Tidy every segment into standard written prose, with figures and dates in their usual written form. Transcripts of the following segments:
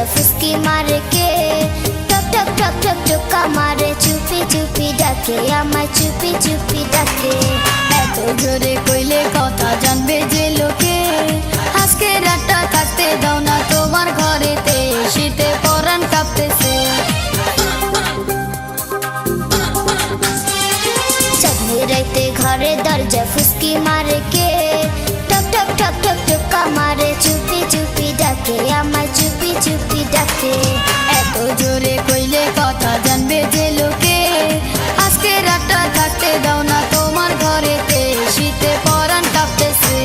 দরজা ফুসকি মারে কে, টক টক টক টক টোকা মারে, চুপি চুপি ডাকে আমায়, চুপি চুপি ডাকে। এত জোরে কইলে কথা জানবে যে লোকে, আজকে রাতটা থাকতে দাও না তোমার ঘরেতে, শীতে পরাণ কাঁপতেছে। চাঁদনি রাইতে ঘরে দরজা ফুসকি মারে কে, টক টক টক টক টোকা মারে, চুপি চুপি ডাকে আমায়, চুপি চুপি ডাকে। এত জোরে কইলে কথা জানবে যে লোকে, আজকে রাতটা থাকতে দাও না তোমার ঘরেতে, শীতে পরাণ কাঁপতেছে।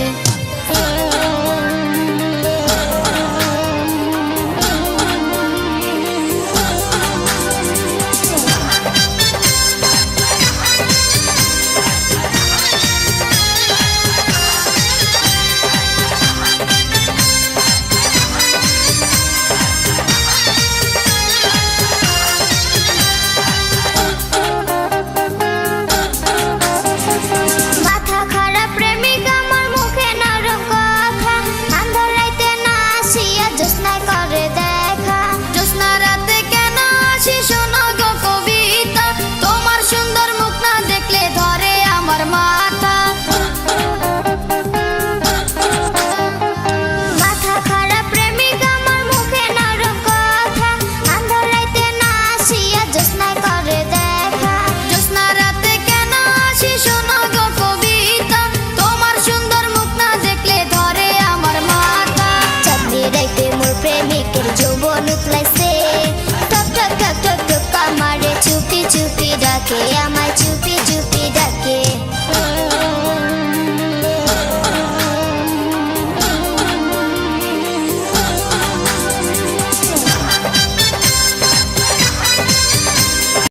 মাথা খারাপ প্রেমিক আমার, মুখে নরম কথা, আন্ধার রাইতে না আসিয়া জ্যোৎস্নায় করে দেখা। জ্যোৎস্না রাতে কেন আসি শোনো গো কবিতা, তোমার সুন্দর মুখ না দেখলে ধরে আমার মাথা। মাথা খারাপ প্রেমিক আমার, মুখে নরম কথা, আন্ধার রাইতে না আসিয়া জ্যোৎস্নায় করে দেখা। জ্যোৎস্না রাতে কেন আসি শোনো গো কবিতা, তোমার সুন্দর মুখ না দেখলে ধরে আমার মাথা। চাঁদনি রাইতে মোর প্রেমিকের যৌবন উতলাইছে, টক টক টক টক টোকা মারে, চুপি চুপি ডাকে আমায়,